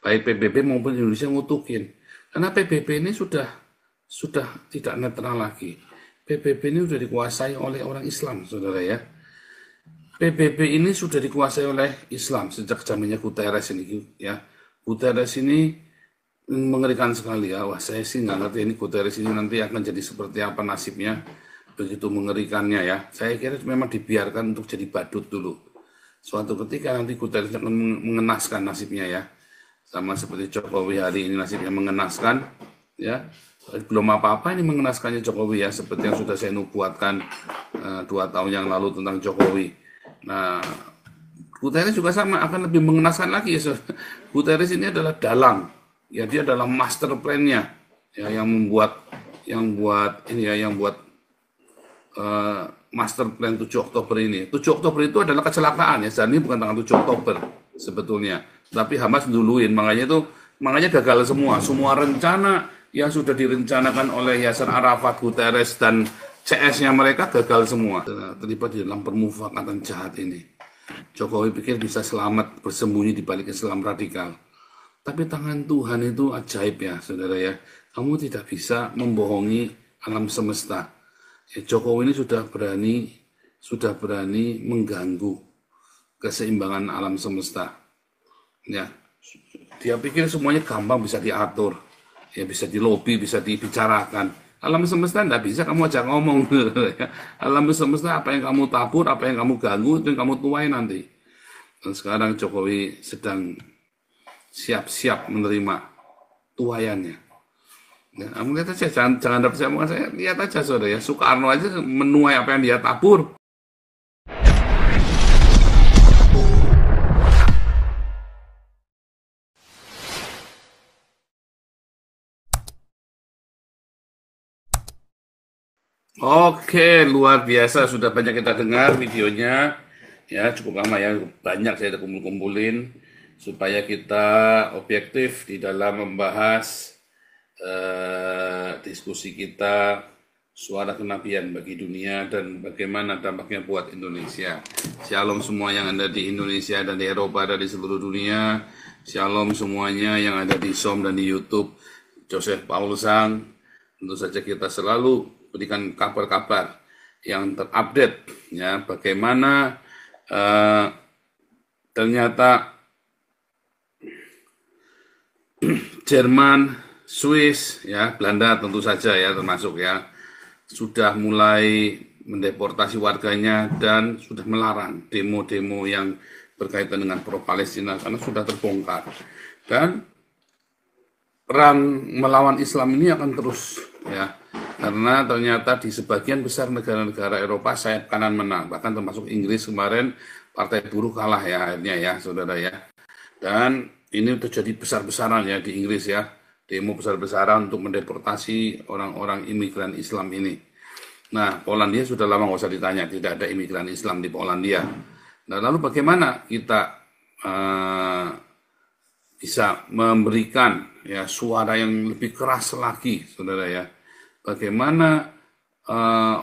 baik PBB maupun Indonesia ngutukin. Karena PBB ini sudah tidak netral lagi. PBB ini sudah dikuasai oleh orang Islam, saudara ya. PBB ini sudah dikuasai oleh Islam sejak zamannya Guterres ini ya. Guterres ini mengerikan sekali ya. Wah, saya sih nggak ngerti ini Guterres ini nanti akan jadi seperti apa nasibnya. Begitu mengerikannya ya. Saya kira memang dibiarkan untuk jadi badut dulu. Suatu ketika nanti Guterres akan mengenaskan nasibnya ya. Sama seperti Jokowi hari ini nasibnya mengenaskan ya. Belum apa-apa ini mengenaskannya Jokowi ya, seperti yang sudah saya nubuatkan 2 tahun yang lalu tentang Jokowi. Nah, Guterres juga sama, akan lebih mengenaskan lagi ya. Guterres ini adalah dalang, ya dia adalah master plan-nya, ya yang buat master plan 7 Oktober ini. 7 Oktober itu adalah kecelakaan ya, dan ini bukan tanggal 7 Oktober sebetulnya. Tapi Hamas duluin, makanya gagal semua rencana yang sudah direncanakan oleh Yasser Arafat, Guterres, dan CS-nya mereka gagal semua. Terlibat di dalam permufakatan jahat ini. Jokowi pikir bisa selamat bersembunyi di balik Islam radikal. Tapi tangan Tuhan itu ajaib ya, saudara ya. Kamu tidak bisa membohongi alam semesta. Ya, Jokowi ini sudah berani mengganggu keseimbangan alam semesta. Ya, dia pikir semuanya gampang bisa diatur, ya bisa dilobi, bisa dibicarakan. Alam semesta tidak bisa kamu ajak ngomong. Alam semesta apa yang kamu tabur, apa yang kamu ganggu, itu yang kamu tuai nanti. Dan sekarang Jokowi sedang siap-siap menerima tuayannya. Ya, kamu lihat aja, jangan dapat saya omongan saya, lihat aja saudara ya. Soekarno aja menuai apa yang dia tabur. Oke, luar biasa. Sudah banyak kita dengar videonya. Ya, cukup lama ya. Banyak saya kumpul-kumpulin. Supaya kita objektif di dalam membahas diskusi kita suara kenabian bagi dunia dan bagaimana dampaknya buat Indonesia. Shalom semua yang ada di Indonesia dan di Eropa dan di seluruh dunia. Shalom semuanya yang ada di Zoom dan di YouTube. Joseph Paulsang. Tentu saja kita selalu berikan kabar-kabar yang terupdate ya, bagaimana ternyata Jerman, Swiss ya, Belanda tentu saja ya termasuk ya, sudah mulai mendeportasi warganya dan sudah melarang demo-demo yang berkaitan dengan pro-Palestina karena sudah terbongkar. Dan perang melawan Islam ini akan terus ya, karena ternyata di sebagian besar negara-negara Eropa sayap kanan menang, bahkan termasuk Inggris kemarin partai buruh kalah ya akhirnya ya saudara ya. Dan ini terjadi besar-besaran ya di Inggris ya, demo besar-besaran untuk mendeportasi orang-orang imigran Islam ini. Nah, Polandia sudah lama nggak usah ditanya, tidak ada imigran Islam di Polandia. Nah, lalu bagaimana kita bisa memberikan ya suara yang lebih keras lagi, saudara ya? Bagaimana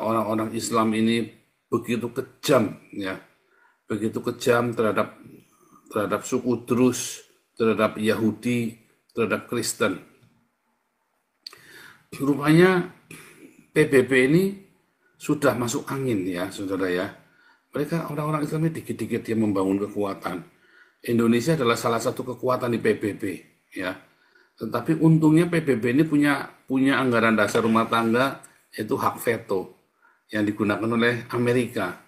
orang-orang Islam ini begitu kejam ya, begitu kejam terhadap suku Druze, terhadap Yahudi, terhadap Kristen. Rupanya PBB ini sudah masuk angin ya, saudara ya. Mereka orang-orang Islam ini dikit-dikit dia membangun kekuatan. Indonesia adalah salah satu kekuatan di PBB ya. Tetapi untungnya PBB ini punya anggaran dasar rumah tangga yaitu hak veto yang digunakan oleh Amerika.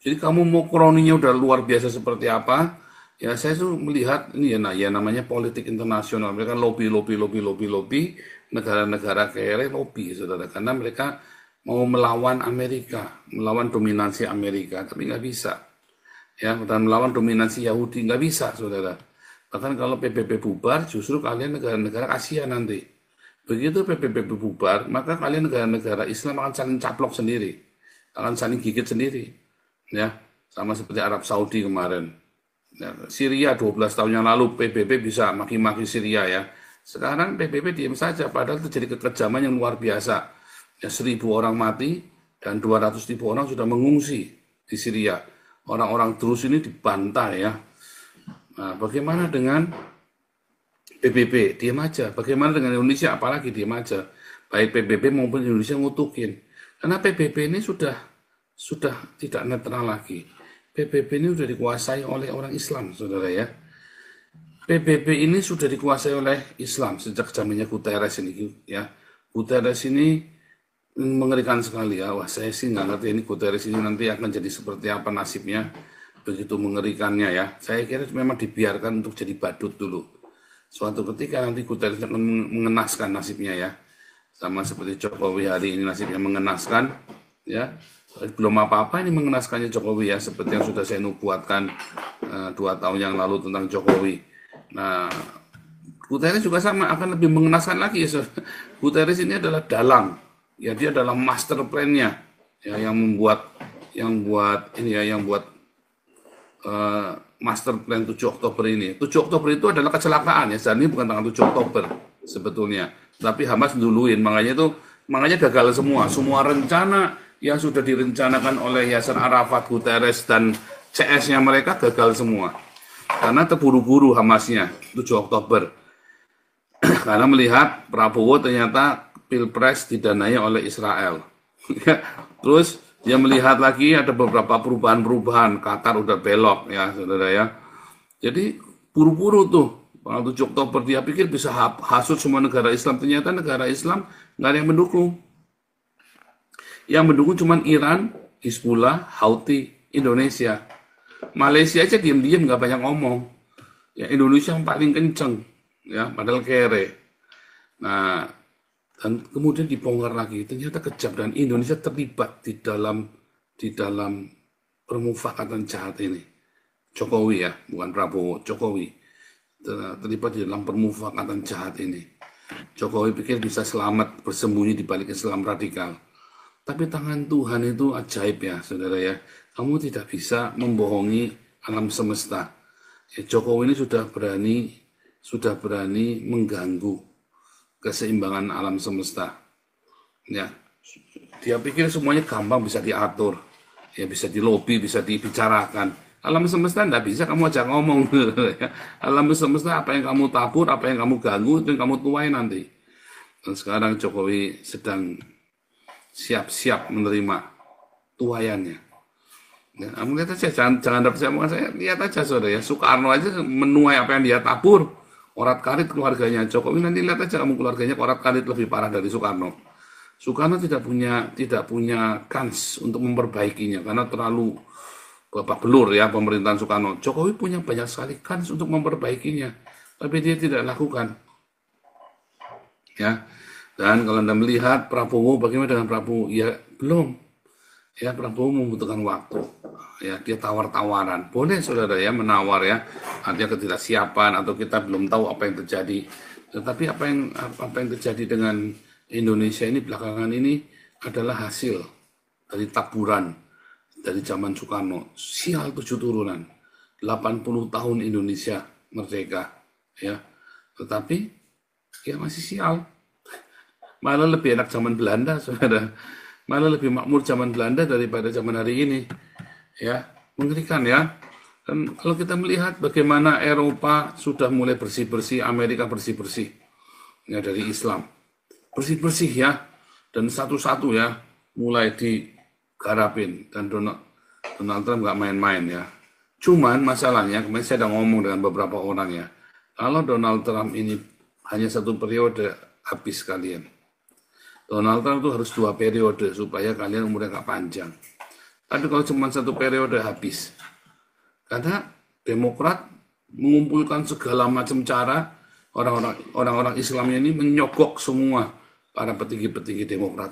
Jadi kamu mau kroninya udah luar biasa seperti apa? Ya saya tuh melihat ini ya namanya politik internasional. Mereka lobby negara-negara kere lobby saudara, karena mereka mau melawan Amerika, melawan dominasi Amerika, tapi nggak bisa. Ya, dan melawan dominasi Yahudi nggak bisa saudara. Bahkan kalau PBB bubar, justru kalian negara-negara kasihan nanti. Begitu PBB bubar, maka kalian negara-negara Islam akan saling caplok sendiri, akan saling gigit sendiri. Ya, sama seperti Arab Saudi kemarin. Ya, Syria 12 tahun yang lalu PBB bisa maki-maki Syria ya. Sekarang PBB diam saja, padahal terjadi kekejaman yang luar biasa. Ya, 1.000 orang mati dan 200.000 orang sudah mengungsi di Syria. Orang-orang terus ini dibantai ya. Nah, bagaimana dengan PBB, diam aja. Bagaimana dengan Indonesia? Apalagi diam aja. Baik PBB maupun Indonesia ngutukin. Karena PBB ini sudah tidak netral lagi. PBB ini sudah dikuasai oleh orang Islam, saudara ya. PBB ini sudah dikuasai oleh Islam sejak zamannya Guterres ini, ya. Guterres ini mengerikan sekali ya. Wah, saya sih nggak ngerti ini Guterres ini nanti akan jadi seperti apa nasibnya. Begitu mengerikannya ya. Saya kira memang dibiarkan untuk jadi badut dulu. Suatu ketika nanti Guterres akan mengenaskan nasibnya ya. Sama seperti Jokowi hari ini nasibnya mengenaskan ya. Belum apa-apa ini mengenaskannya Jokowi ya, seperti yang sudah saya nubuatkan 2 tahun yang lalu tentang Jokowi. Nah, Guterres juga sama, akan lebih mengenaskan lagi ya. Guterres ini adalah dalang, ya dia adalah master plan-nya, ya yang buat ini ya, yang buat master plan 7 Oktober ini. 7 Oktober itu adalah kecelakaan ya, dan ini bukan tanggal 7 Oktober sebetulnya. Tapi Hamas duluin, makanya gagal semua rencana yang sudah direncanakan oleh Yasser Arafat, Guterres, dan CS-nya mereka gagal semua. Karena terburu-buru Hamasnya 7 Oktober. Karena melihat Prabowo ternyata Pilpres didanai oleh Israel. Terus dia melihat lagi ada beberapa perubahan-perubahan. Qatar udah belok ya saudara ya. Jadi buru-buru tuh. Tanggal 7 Oktober dia pikir bisa hasut semua negara Islam. Ternyata negara Islam nggak ada yang mendukung. Yang mendukung cuma Iran, Hizbullah, Houthi, Indonesia. Malaysia aja diam-diam nggak banyak ngomong. Ya Indonesia yang paling kenceng, ya padahal kere. Nah, dan kemudian dibongkar lagi. Ternyata kejam dan Indonesia terlibat di dalam permufakatan jahat ini. Jokowi ya, bukan Prabowo, Jokowi terlibat di dalam permufakatan jahat ini. Jokowi pikir bisa selamat bersembunyi di balik Islam radikal. Tapi tangan Tuhan itu ajaib ya, saudara ya. Kamu tidak bisa membohongi alam semesta. Ya, Jokowi ini sudah berani mengganggu keseimbangan alam semesta. Ya, dia pikir semuanya gampang bisa diatur, ya bisa dilobi, bisa dibicarakan. Alam semesta tidak bisa kamu ajak ngomong. Alam semesta apa yang kamu tabur, apa yang kamu ganggu, itu yang kamu tuai nanti. Dan sekarang Jokowi sedang siap-siap menerima tuayannya. Ya, kamu lihat aja, jangan percaya sama saya, lihat aja saudara ya. Soekarno aja menuai apa yang dia tabur, orat-karit keluarganya. Jokowi nanti lihat aja kamu keluarganya orat-karit lebih parah dari Soekarno. Soekarno tidak punya kans untuk memperbaikinya karena terlalu babak belur ya pemerintahan Soekarno. Jokowi punya banyak sekali kans untuk memperbaikinya, tapi dia tidak lakukan. Ya. Dan kalau Anda melihat Prabowo, bagaimana dengan Prabowo? Ya belum. Ya Prabowo membutuhkan waktu. Ya dia tawar-tawaran. Boleh saudara ya menawar ya. Artinya ketidaksiapan atau kita belum tahu apa yang terjadi. Tetapi apa yang terjadi dengan Indonesia ini belakangan ini adalah hasil dari taburan dari zaman Soekarno. Sial 7 turunan. 80 tahun Indonesia merdeka. Ya. Tetapi ya masih sial. Malah lebih enak zaman Belanda, saudara. Malah lebih makmur zaman Belanda daripada zaman hari ini. Ya, mengerikan ya. Dan kalau kita melihat bagaimana Eropa sudah mulai bersih-bersih, Amerika bersih-bersih. Ya, dari Islam. Bersih-bersih ya. Dan satu-satu ya, mulai digarapin. Dan Donald Trump nggak main-main ya. Cuman masalahnya, kemarin saya udah ngomong dengan beberapa orang ya. Kalau Donald Trump ini hanya 1 periode, habis kalian. Donald Trump itu harus 2 periode supaya kalian umurnya nggak panjang. Tapi kalau cuma 1 periode habis. Karena Demokrat mengumpulkan segala macam cara orang-orang Islamnya ini menyogok semua para petinggi-petinggi Demokrat.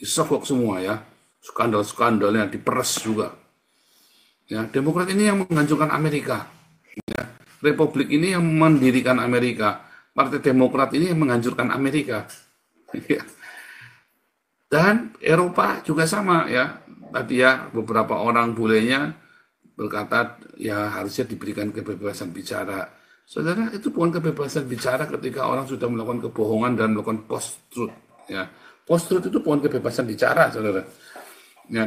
Disogok semua ya. Skandal-skandalnya diperes juga. Ya, Demokrat ini yang menghancurkan Amerika. Ya, Republik ini yang mendirikan Amerika. Partai Demokrat ini yang menghancurkan Amerika. Dan Eropa juga sama ya. Tadi ya beberapa orang bulenya berkata ya harusnya diberikan kebebasan bicara. Saudara, itu bukan kebebasan bicara ketika orang sudah melakukan kebohongan dan melakukan post-truth ya. Post-truth itu bukan kebebasan bicara, saudara. Ya,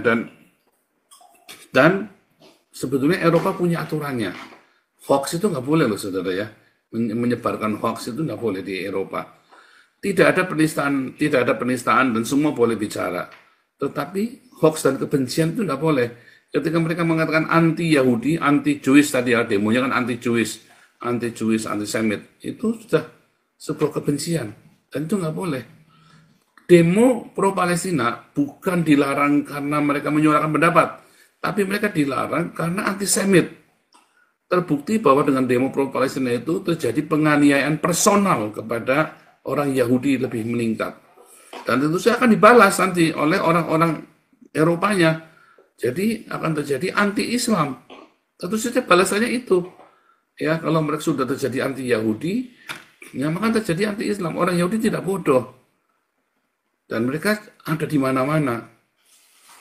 dan sebetulnya Eropa punya aturannya. Hoax itu nggak boleh loh, saudara ya. menyebarkan hoax itu nggak boleh di Eropa. Tidak ada penistaan dan semua boleh bicara. Tetapi hoax dan kebencian itu nggak boleh. Ketika mereka mengatakan anti-Yahudi, anti-Jewish tadi ya, demonya kan anti-Jewish, anti-Semit, itu sudah sebuah kebencian. Dan itu nggak boleh. Demo pro-Palestina bukan dilarang karena mereka menyuarakan pendapat, tapi mereka dilarang karena anti-Semit. Terbukti bahwa dengan demo pro-Palestina itu terjadi penganiayaan personal kepada orang Yahudi lebih meningkat. Dan tentu saja akan dibalas nanti oleh orang-orang Eropanya. Jadi akan terjadi anti-Islam. Tentu saja balasannya itu. Ya, kalau mereka sudah terjadi anti-Yahudi, ya maka terjadi anti-Islam. Orang Yahudi tidak bodoh. Dan mereka ada di mana-mana.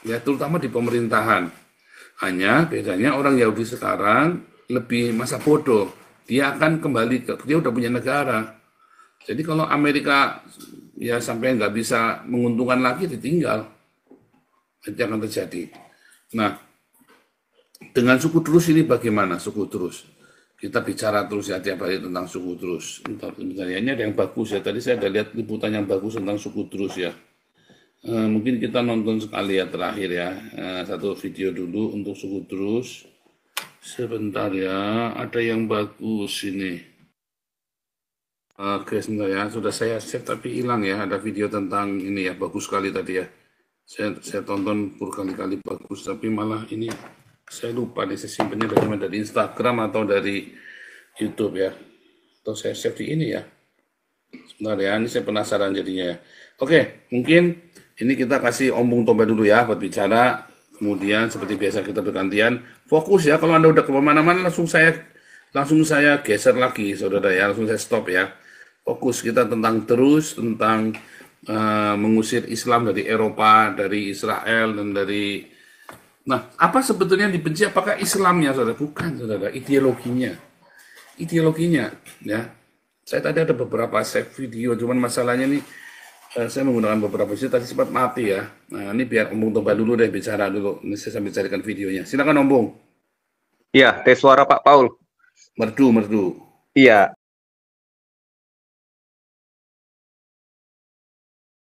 Ya, terutama di pemerintahan. Hanya bedanya orang Yahudi sekarang lebih masa bodoh. Dia akan kembali dia udah punya negara. Jadi kalau Amerika ya sampai nggak bisa menguntungkan lagi, ditinggal. Itu akan terjadi. Nah, dengan suku terus ini bagaimana suku terus? Kita bicara terus ya tiap hari tentang suku terus. Bentar, ini ada yang bagus ya. Tadi saya ada lihat liputan yang bagus tentang suku terus ya. Mungkin kita nonton sekali ya terakhir ya. Satu video dulu untuk suku terus. Sebentar ya, ada yang bagus ini. Oke, sebentar ya. Sudah saya save tapi hilang ya. Ada video tentang ini ya, bagus sekali tadi ya. Saya tonton berkali-kali bagus, tapi malah ini saya lupa nih, saya simpannya dari Instagram atau dari YouTube ya. Atau saya save di ini ya. Sebentar ya, ini saya penasaran jadinya ya. Oke, mungkin ini kita kasih ombung tombak dulu ya buat bicara. Kemudian seperti biasa kita bergantian. Fokus ya, kalau Anda udah kemana-mana langsung saya geser lagi, saudara ya. Langsung saya stop ya. Fokus kita tentang mengusir Islam dari Eropa, dari Israel, dan dari... Nah, apa sebetulnya yang dibenci? Apakah Islamnya, saudara? Bukan, saudara. Ideologinya. Ya. Saya tadi ada beberapa save video, cuman masalahnya nih, saya menggunakan beberapa video, tadi sempat mati ya. Nah, ini biar Ombung Toba dulu deh, bicara dulu. Ini saya sambil carikan videonya. Silakan Ombung. Iya, tes suara Pak Paul. Merdu. Iya,